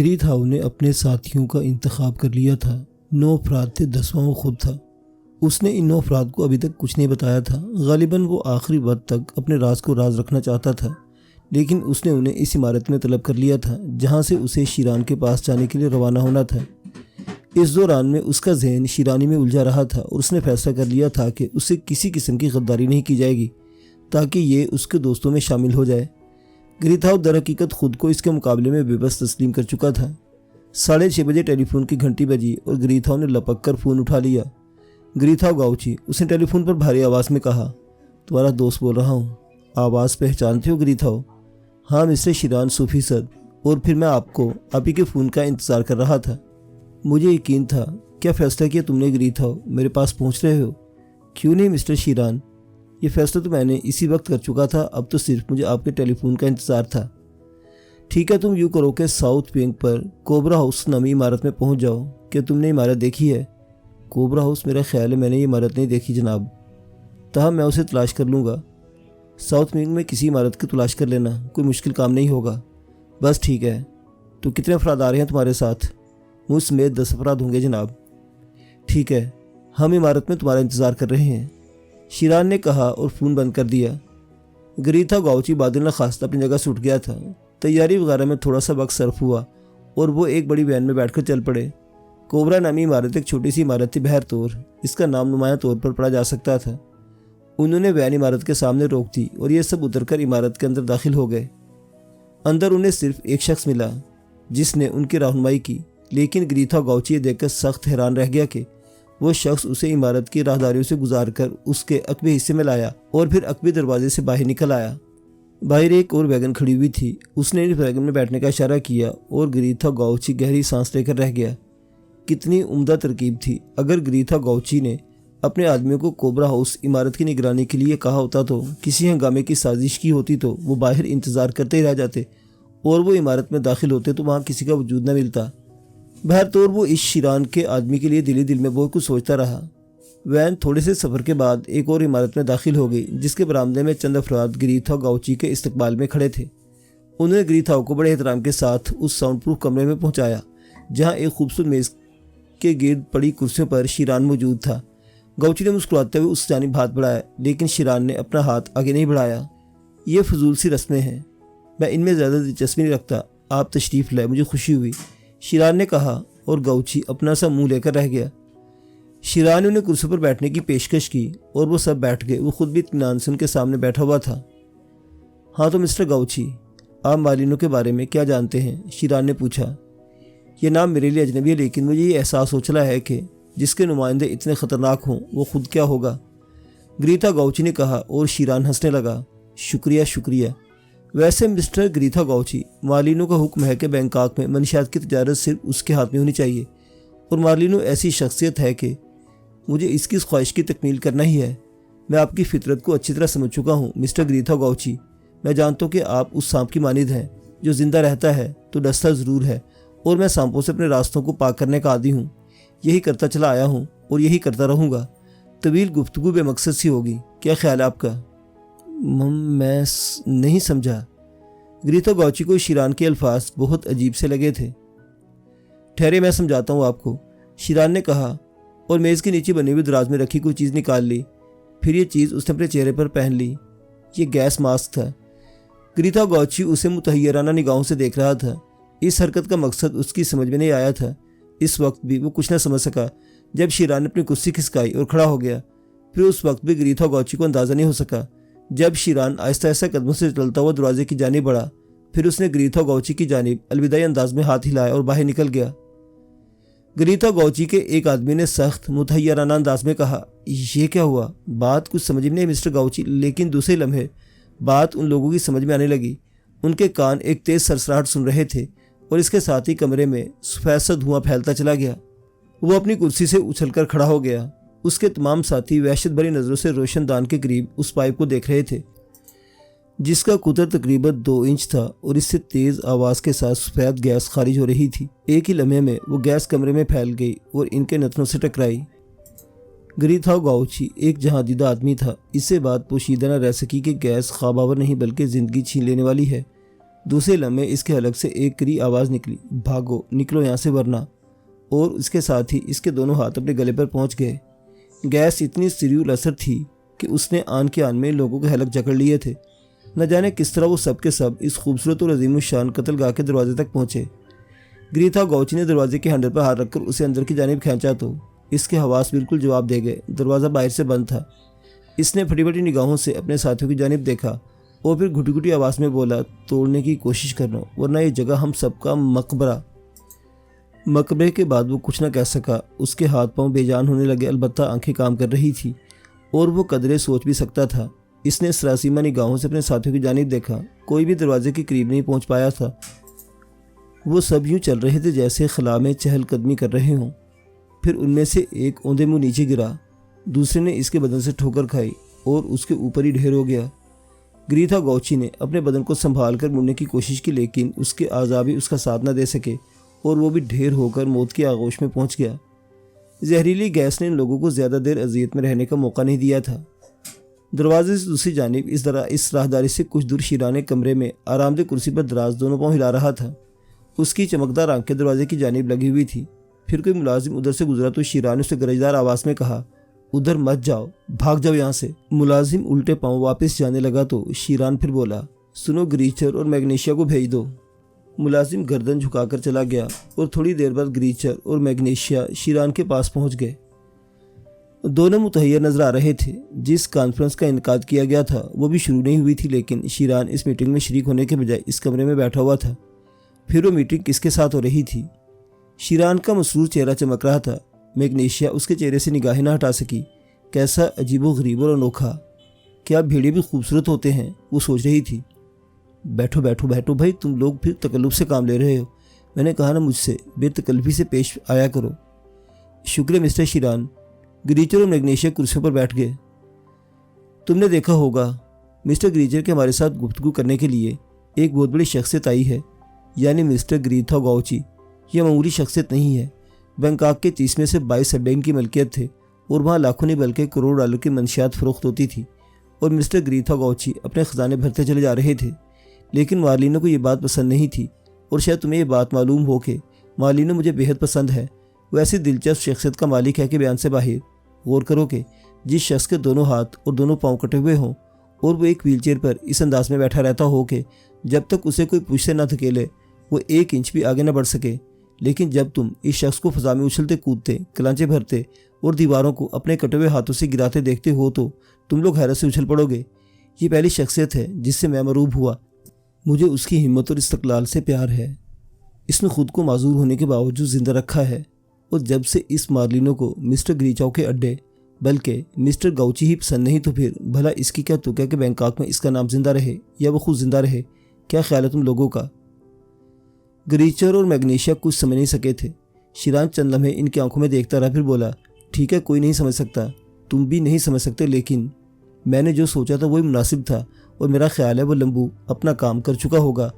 गिरीथाओ ने अपने साथियों का इंतखाब कर लिया था। 9 अफराद थे, 10वां वो खुद था। उसने इन 9 अफराद को अभी तक कुछ नहीं बताया था। गालिबन वो आखिरी वक्त तक अपने राज को राज रखना चाहता था, लेकिन उसने उन्हें इस इमारत में तलब कर लिया था जहां से उसे शीरान के पास जाने के लिए रवाना होना था। इस दौरान में उसका जहन शीरानी में उलझा रहा था और उसने फैसला कर लिया था कि उससे किसी किस्म की गद्दारी नहीं की जाएगी ताकि ये उसके दोस्तों में शामिल हो जाए। गिरीथाओ दरहकीकत खुद को इसके मुकाबले में बेबस तस्लीम कर चुका था। 6:30 बजे टेलीफोन की घंटी बजी और गिरीथाओ ने लपक कर फ़ोन उठा लिया। गिरीथाओ गाउची, उसने टेलीफोन पर भारी आवाज़ में कहा। तुम्हारा दोस्त बोल रहा हूँ। आवाज़ पहचानते हो गिरीथाओ? हाँ मिस्टर शीरान सूफी सद, और फिर मैं आप ही के फ़ोन का इंतज़ार कर रहा था। मुझे यकीन था। क्या फ़ैसला किया तुमने गिरीथाओ? मेरे पास पहुँच रहे हो? क्यों नहीं मिस्टर शीरान, ये फैसला तो मैंने इसी वक्त कर चुका था। अब तो सिर्फ मुझे आपके टेलीफोन का इंतज़ार था। ठीक है, तुम यूँ करो कि साउथ विंग पर कोबरा हाउस नामी इमारत में पहुंच जाओ। क्या तुमने इमारत देखी है? Cobra house? मेरा ख्याल है मैंने ये इमारत नहीं देखी जनाब। तहाँ मैं उसे तलाश कर लूँगा। साउथ विंग में किसी इमारत की तलाश कर लेना, कोई मुश्किल काम नहीं होगा। बस ठीक है। तो कितने अफराद आ रहे हैं तुम्हारे साथ? मुझ समेत 10 अफराद होंगे जनाब। ठीक है, हम इमारत में तुम्हारा इंतज़ार कर रहे हैं, शीरान ने कहा और फ़ोन बंद कर दिया। गिरीथाओ गाउची बादल खास्ता अपनी जगह से उठ गया था। तैयारी वगैरह में थोड़ा सा वक्त सर्फ हुआ और वो एक बड़ी वैन में बैठकर चल पड़े। कोबरा नामी इमारत एक छोटी सी इमारत थी, बहर तौर इसका नाम नुमाया तौर पर पढ़ा जा सकता था। उन्होंने वैन इमारत के सामने रोक दी और ये सब उतरकर इमारत के अंदर दाखिल हो गए। अंदर उन्हें सिर्फ एक शख्स मिला जिसने उनकी रहनुमाई की, लेकिन गिरीथाओ गाउची ये देखकर सख्त हैरान रह गया कि वो शख्स उसे इमारत की राहदारियों से गुजारकर उसके अकबे हिस्से में लाया और फिर अकबे दरवाजे से बाहर निकल आया। बाहर एक और वैगन खड़ी हुई थी। उसने इस वैगन में बैठने का इशारा किया और गिरीथाओ गाउची गहरी सांस लेकर रह गया। कितनी उम्दा तरकीब थी। अगर गिरीथाओ गाउची ने अपने आदमियों को कोबरा हाउस इमारत की निगरानी के लिए कहा होता तो किसी हंगामे की साजिश की होती तो वो बाहर इंतज़ार करते ही रह जाते और वो इमारत में दाखिल होते तो वहाँ किसी का वजूद न मिलता। बहर तौर वो इस शीरान के आदमी के लिए दिल में बहुत कुछ सोचता रहा। वैन थोड़े से सफ़र के बाद एक और इमारत में दाखिल हो गई जिसके बरामदे में चंद अफराद गिरीथाओ गाउची के इस्तकबाल में खड़े थे। उन्होंने गिरीथाओ को बड़े एहतराम के साथ उस साउंड प्रूफ कमरे में पहुंचाया जहां एक खूबसूरत मेज़ के गिर्द पड़ी कुर्सियों पर शीरान मौजूद था। गाउची ने मुस्कुराते हुए उस जानिब हाथ बढ़ाया, लेकिन शीरान ने अपना हाथ आगे नहीं बढ़ाया। ये फजूल सी रस्में हैं, मैं इनमें ज़्यादा दिलचस्पी नहीं रखता। आप तशरीफ़ लाए, मुझे खुशी हुई, शीरान ने कहा और गाउची अपना सा मुंह लेकर रह गया। शीरान ने उन्हें कुर्सी पर बैठने की पेशकश की और वो सब बैठ गए। वो खुद भी इत्मीनान से उनके सामने बैठा हुआ था। हाँ तो मिस्टर गाउची, आप मालिनों के बारे में क्या जानते हैं? शीरान ने पूछा। यह नाम मेरे लिए अजनबी है, लेकिन मुझे ये एहसास हो चला है कि जिसके नुमाइंदे इतने ख़तरनाक हों वो खुद क्या होगा, गिरीथाओ गाउची ने कहा और शीरान हंसने लगा। शुक्रिया शुक्रिया। वैसे मिस्टर गिरीथाओ गाउची, मार्लिनो का हुक्म है कि बैंकॉक में मनशियात की तजारत सिर्फ उसके हाथ में होनी चाहिए और मार्लिनो ऐसी शख्सियत है कि मुझे इसकी ख्वाहिश की तकमील करना ही है। मैं आपकी फितरत को अच्छी तरह समझ चुका हूँ मिस्टर गिरीथाओ गाउची। मैं जानता हूँ कि आप उस सांप की मानिद हैं जो ज़िंदा रहता है तो डसता ज़रूर है, और मैं सांपों से अपने रास्तों को पाक करने का आदी हूँ। यही करता चला आया हूँ और यही करता रहूँगा। तवील गुफ्तगू बेमकसद सी होगी। क्या ख्याल है आपका? मैं नहीं समझा। गिरीथाओ गाउची को शीरान के अल्फाज बहुत अजीब से लगे थे। ठहरे, मैं समझाता हूँ आपको, शीरान ने कहा और मेज़ के नीचे बनी हुई दराज में रखी कोई चीज़ निकाल ली। फिर ये चीज़ उसने अपने चेहरे पर पहन ली। ये गैस मास्क था। गिरीथाओ गाउची उसे मुतहय्यराना निगाहों से देख रहा था। इस हरकत का मकसद उसकी समझ में नहीं आया था। इस वक्त भी वो कुछ न समझ सका। जब शीरान ने अपनी कुर्सी खिसकाई और खड़ा हो गया, फिर उस वक्त भी गिरीथाओ गाउची को अंदाज़ा नहीं हो सका। जब शीरान आहिस्ता आहिस्ता कदमों से चलता हुआ दरवाजे की जानिब बढ़ा, फिर उसने गिरीथाओ गाउची की जानिब अलविदाई अंदाज में हाथ हिलाया और बाहर निकल गया। गिरीथाओ गाउची के एक आदमी ने सख्त मुतहय्यराना अंदाज में कहा, ये क्या हुआ? बात कुछ समझ में नहीं मिस्टर गाउची। लेकिन दूसरे लम्हे बात उन लोगों की समझ में आने लगी। उनके कान एक तेज़ सरसराहट सुन रहे थे और इसके साथ ही कमरे में सफ़ेद सा धुआं फैलता चला गया। वो अपनी कुर्सी से उछलकर खड़ा हो गया। उसके तमाम साथी वहशत भरी नज़रों से रोशनदान के करीब उस पाइप को देख रहे थे जिसका कुतर तकरीबन 2 इंच था और इससे तेज़ आवाज़ के साथ सफ़ेद गैस खारिज हो रही थी। एक ही लम्हे में वो गैस कमरे में फैल गई और इनके नथनों से टकराई। गिरीथाओ गाउची एक जहादीदा आदमी था। इससे बात पोशीदा न रह सकी कि गैस ख्वाबावर नहीं बल्कि ज़िंदगी छीन लेने वाली है। दूसरे लम्हे इसके हलक से एक कड़ी आवाज़ निकली, भागो, निकलो यहाँ से वरना। और उसके साथ ही इसके दोनों हाथ अपने गले पर पहुँच गए। गैस इतनी सिरियुल असर थी कि उसने आन के आन में लोगों के हलक जकड़ लिए थे। न जाने किस तरह वो सब के सब इस खूबसूरत और अजीमुशान कत्लगाह के दरवाजे तक पहुँचे। ग्रीथा गौची ने दरवाजे के हैंडल पर हाथ रखकर उसे अंदर की जानिब खींचा तो इसके हवास बिल्कुल जवाब दे गए। दरवाज़ा बाहर से बंद था। इसने फटी फटी निगाहों से अपने साथियों की जानिब देखा और फिर घुटी घुटी आवाज़ में बोला, तोड़ने की कोशिश करना, वरना ये जगह हम सबका मकबरा। मकबरे के बाद वो कुछ न कह सका। उसके हाथ पांव बेजान होने लगे, अलबत्ता आंखें काम कर रही थी और वो कदरे सोच भी सकता था। इसने सरासीमा निगाहों से अपने साथियों की जानिब देखा। कोई भी दरवाजे के करीब नहीं पहुंच पाया था। वो सब यूं चल रहे थे जैसे खला में चहलकदमी कर रहे हों। फिर उनमें से एक औंधे मुंह नीचे गिरा, दूसरे ने इसके बदन से ठोकर खाई और उसके ऊपर ही ढेर हो गया। ग्रीथा गौची ने अपने बदन को संभाल कर मुड़ने की कोशिश की, लेकिन उसके आज़ाब ही उसका साथ न दे सके और वो भी ढेर होकर मौत की आगोश में पहुंच गया। जहरीली गैस ने इन लोगों को ज़्यादा देर अजियत में रहने का मौका नहीं दिया था। दरवाजे से दूसरी जानिब इस राहदारी से कुछ दूर शीराने कमरे में आरामदेह कुर्सी पर दराज दोनों पाँव हिला रहा था। उसकी चमकदार आंखें दरवाजे की जानिब लगी हुई थी। फिर कोई मुलाजिम उधर से गुजरा तो शीरा ने उसे गरजदार आवाज़ में कहा, उधर मत जाओ, भाग जाओ यहाँ से। मुलाजिम उल्टे पांव वापस जाने लगा तो शीरान फिर बोला, सुनो, ग्रीचर और मैग्नीशिया को भेज दो। मुलाजिम गर्दन झुकाकर चला गया और थोड़ी देर बाद ग्रीचर और मैग्नीशिया शीरान के पास पहुंच गए। दोनों मुतहैयर नजर आ रहे थे। जिस कॉन्फ्रेंस का इनकाद किया गया था वो भी शुरू नहीं हुई थी, लेकिन शीरान इस मीटिंग में शरीक होने के बजाय इस कमरे में बैठा हुआ था। फिर वो मीटिंग किसके साथ हो रही थी? शीरान का मसरूर चेहरा चमक रहा था। मैग्नीशिया उसके चेहरे से निगाहें न हटा सकी। कैसा अजीबो गरीब और अनोखा, क्या भेड़िए भी खूबसूरत होते हैं, वो सोच रही थी। बैठो बैठो बैठो भाई, तुम लोग फिर तकल्लुफ से काम ले रहे हो। मैंने कहा ना, मुझसे बेतकल्लुफी से पेश आया करो। शुक्र मिस्टर शीरान। ग्रीचर और मैग्नीशिया कुर्सियों पर बैठ गए। तुमने देखा होगा मिस्टर ग्रीचर के हमारे साथ गुफ्तगू करने के लिए एक बहुत बड़ी शख्सियत आई है, यानी मिस्टर ग्रीथा गौची। यह मामूली शख्सियत नहीं है। बैंकॉक के 30 में से 22 अड्डे इनकी मलकियत थे और वहाँ लाखों नहीं बल्कि करोड़ डॉलर की मंशियात फरोख्त होती थी और मिस्टर ग्रीथा गौची अपने ख़जाने भरते चले जा रहे थे। लेकिन मार्लिनो को ये बात पसंद नहीं थी और शायद तुम्हें ये बात मालूम हो कि मार्लिनो मुझे बेहद पसंद है। वो ऐसी दिलचस्प शख्सियत का मालिक है कि बयान से बाहर। गौर करो कि जिस शख्स के दोनों हाथ और दोनों पाँव कटे हुए हों और वो एक व्हीलचेयर पर इस अंदाज में बैठा रहता हो कि जब तक उसे कोई पूछ से न धकेले वो 1 इंच भी आगे न बढ़ सके। लेकिन जब तुम इस शख्स को फ़ज़ा में उछलते कूदते, कलांचे भरते और दीवारों को अपने कटे हुए हाथों से गिराते देखते हो तो तुम लोग हैरत से उछल पड़ोगे। ये पहली शख्सियत है जिससे मैं मरूब हुआ। मुझे उसकी हिम्मत और इस्तक़लाल से प्यार है। इसने खुद को माजूर होने के बावजूद ज़िंदा रखा है और जब से इस मार्लिनो को मिस्टर ग्रीचाओ के अड्डे बल्कि मिस्टर गौची ही पसंद नहीं तो फिर भला इसकी क्या तुक है कि बैंकॉक में इसका नाम जिंदा रहे या वो खुद जिंदा रहे। क्या ख्याल है तुम लोगों का? ग्रीचर और मैग्नीशिया कुछ समझ नहीं सके थे। शीरान चंद लम्हे इनकी आंखों में देखता रहा, फिर बोला, ठीक है, कोई नहीं समझ सकता, तुम भी नहीं समझ सकते, लेकिन मैंने जो सोचा था वही मुनासिब था और मेरा ख्याल है वो लंबू अपना काम कर चुका होगा।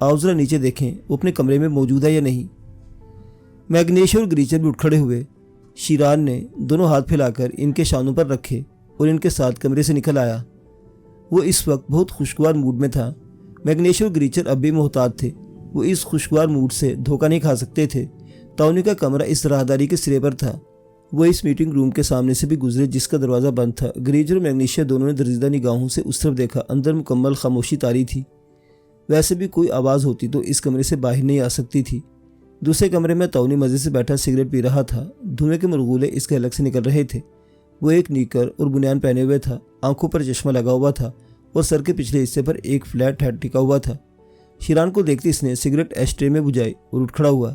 आओ जरा नीचे देखें वो अपने कमरे में मौजूद है या नहीं। मैग्नीशिया और ग्रीचर भी उठ खड़े हुए। शीरान ने दोनों हाथ फैलाकर इनके शानों पर रखे और इनके साथ कमरे से निकल आया। वो इस वक्त बहुत खुशगवार मूड में था। मैग्नीशिया और ग्रीचर अब भी मोहतात थे। वो इस खुशगवार मूड से धोखा नहीं खा सकते थे। ताउनी का कमरा इस राहदारी के सिरे पर था। वो इस मीटिंग रूम के सामने से भी गुजरे जिसका दरवाज़ा बंद था। ग्रीचर और मैग्नीशिया दोनों ने दर्जीदा निगाहों से उस तरफ देखा। अंदर मुकम्मल खामोशी तारी थी। वैसे भी कोई आवाज़ होती तो इस कमरे से बाहर नहीं आ सकती थी। दूसरे कमरे में ताउनी मज़े से बैठा सिगरेट पी रहा था। धुएं के मरगूले इसके हलक से निकल रहे थे। वो एक नीकर और बुनियान पहने हुए था। आंखों पर चश्मा लगा हुआ था और सर के पिछले हिस्से पर एक फ्लैट हेड टिका हुआ था। शीरान को देखते इसने सिगरेट एस्ट्रे में बुझाई और उठ खड़ा हुआ।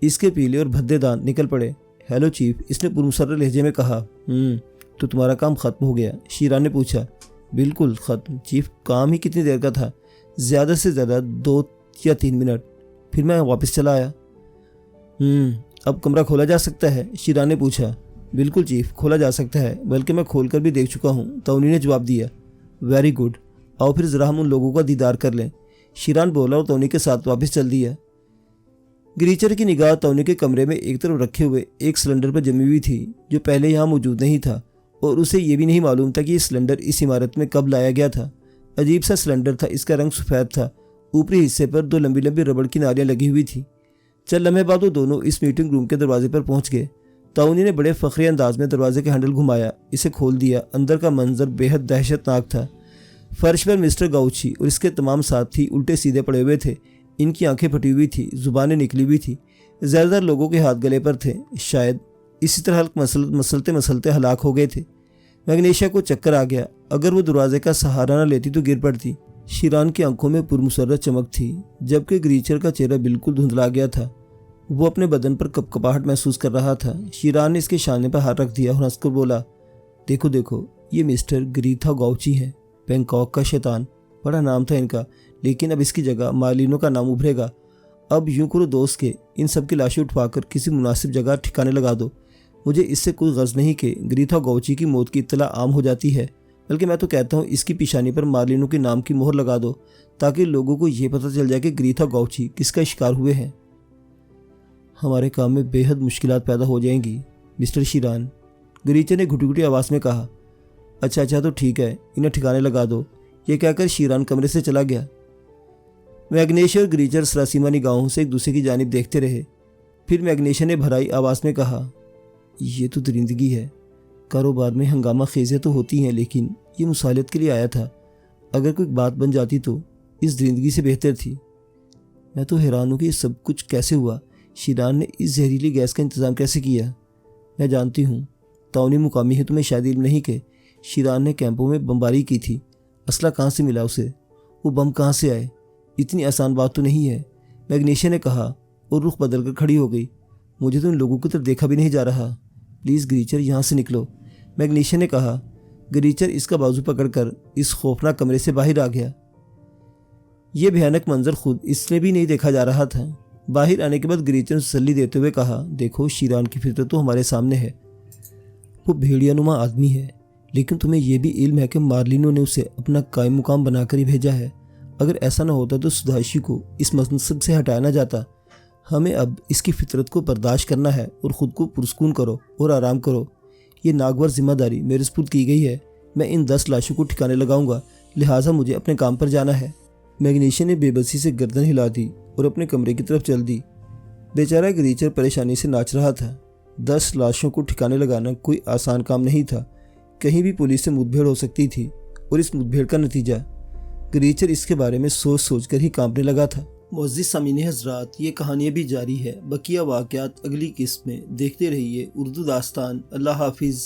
इसके पीले और भद्दे दांत निकल पड़े। हेलो चीफ, इसने पुरमुसर्र लहजे में कहा। तो तुम्हारा काम ख़त्म हो गया? शीरान ने पूछा। बिल्कुल ख़त्म चीफ। काम ही कितनी देर का था? ज़्यादा से ज़्यादा 2 या 3 मिनट, फिर मैं वापस चला आया। अब कमरा खोला जा सकता है? शीरान ने पूछा। बिल्कुल चीफ, खोला जा सकता है, बल्कि मैं खोल कर भी देख चुका हूँ, ताउनी ने जवाब दिया। वेरी गुड, आओ फिर ज़रा हम उन लोगों का दीदार कर लें, शीरान बोला और ताउनी के साथ वापस चल दिया। ग्रीचर की निगाह ताउनी के कमरे में एक तरफ रखे हुए एक सिलेंडर पर जमी हुई थी जो पहले यहाँ मौजूद नहीं था और उसे ये भी नहीं मालूम था कि ये सिलेंडर इस इमारत में कब लाया गया था। अजीब सा सिलेंडर था। इसका रंग सफ़ेद था ऊपरी हिस्से पर 2 लंबी लंबी रबड़ की नालियां लगी हुई थी। चंद लम्हे बाद वो दोनों इस मीटिंग रूम के दरवाजे पर पहुंच गए। ताउनी ने बड़े फखरी अंदाज में दरवाजे के हैंडल घुमाया, इसे खोल दिया। अंदर का मंजर बेहद दहशतनाक था। फर्श पर मिस्टर गाउची और इसके तमाम साथी उल्टे सीधे पड़े हुए थे। इनकी आंखें फटी हुई थी, जुबानें निकली हुई थी। ज़्यादातर लोगों के हाथ गले पर थे, शायद इसी तरह मसलते मसलते हलाक हो गए थे। मैग्नेशिया को चक्कर आ गया। अगर वो दरवाजे का सहारा न लेती तो गिर पड़ती। शीरान की आंखों में पुरमुसर्रत चमक थी, जबकि ग्रीचर का चेहरा बिल्कुल धुंधला गया था। वो अपने बदन पर कपकपाहट महसूस कर रहा था। शीरान ने इसके शाने पर हाथ रख दिया और हंसकर बोला, देखो देखो, ये मिस्टर ग्रीथा गाउची हैं, बैंकॉक का शैतान। बड़ा नाम था इनका, लेकिन अब इसकी जगह मार्लिनो का नाम उभरेगा। अब यूं करो दोस्त के, इन सब की लाशें उठवाकर किसी मुनासिब जगह ठिकाने लगा दो। मुझे इससे कोई गर्ज नहीं कि ग्रीथा गाउची की मौत की इत्तला आम हो जाती है, बल्कि मैं तो कहता हूँ इसकी पेशानी पर मार्लिनो के नाम की मोहर लगा दो, ताकि लोगों को यह पता चल जाए कि ग्रीथा गाउची किसका शिकार हुए हैं। हमारे काम में बेहद मुश्किलात पैदा हो जाएंगी मिस्टर शीरान, ग्रीचर ने घुटी घुटी आवाज़ में कहा। अच्छा तो ठीक है, इन्हें ठिकाने लगा दो। ये कहकर शीरान कमरे से चला गया। मैग्नेशिया और ग्रीचर सरासीमा निगाहों से एक दूसरे की जानिब देखते रहे। फिर मैग्नेशिया ने भराई आवाज़ में कहा, ये तो दरिंदगी है। कारोबार में हंगामा खेज़ें तो होती हैं, लेकिन ये मुसालियत के लिए आया था। अगर कोई बात बन जाती तो इस दरिंदगी से बेहतर थी। मैं तो हैरान हूँ कि ये सब कुछ कैसे हुआ। शीरान ने इस जहरीली गैस का इंतज़ाम कैसे किया? मैं जानती हूँ, ताउनी मुकामी है, तुम्हें शायद इल्म नहीं कि शीरान ने कैंपों में बमबारी की थी। असला कहाँ से मिला उसे? वो बम कहाँ से आए? इतनी आसान बात तो नहीं है, मैग्नेशिया ने कहा और रुख बदल कर खड़ी हो गई। मुझे तो इन लोगों की तरफ देखा भी नहीं जा रहा। प्लीज़ ग्रीचर, यहाँ से निकलो, मैग्नेशिया ने कहा। ग्रीचर इसका बाजू पकड़कर इस खौफनाक कमरे से बाहर आ गया। यह भयानक मंजर खुद इसने भी नहीं देखा जा रहा था। बाहर आने के बाद ग्रीचर ने तसल्ली देते हुए कहा, देखो, शीरान की फितरत तो हमारे सामने है। वो भेड़ियानुमा आदमी है, लेकिन तुम्हें यह भी इल्म है कि मार्लिनो ने उसे अपना कायम मुकाम बनाकर ही भेजा है। अगर ऐसा न होता तो सुदाइशी को इस मनसब से हटाया न जाता। हमें अब इसकी फितरत को बर्दाश्त करना है और ख़ुद को पुरस्कून करो और आराम करो। ये नागवार जिम्मेदारी मेरे सुपुर्द की गई है। मैं इन 10 लाशों को ठिकाने लगाऊंगा, लिहाजा मुझे अपने काम पर जाना है। मैग्नेशिया ने बेबसी से गर्दन हिला दी और अपने कमरे की तरफ चल दी। बेचारा ग्रीचर परेशानी से नाच रहा था। 10 लाशों को ठिकाने लगाना कोई आसान काम नहीं था। कहीं भी पुलिस से मुठभेड़ हो सकती थी और इस मुठभेड़ का नतीजा, ग्रीचर इसके बारे में सोच सोच कर ही कांपने लगा था। मुअज़्ज़िज़ सामीन हज़रात, ये कहानियाँ भी जारी है। बकिया वाक़यात अगली किस्त में देखते रहिए। उर्दू दास्तान। अल्लाह हाफिज़।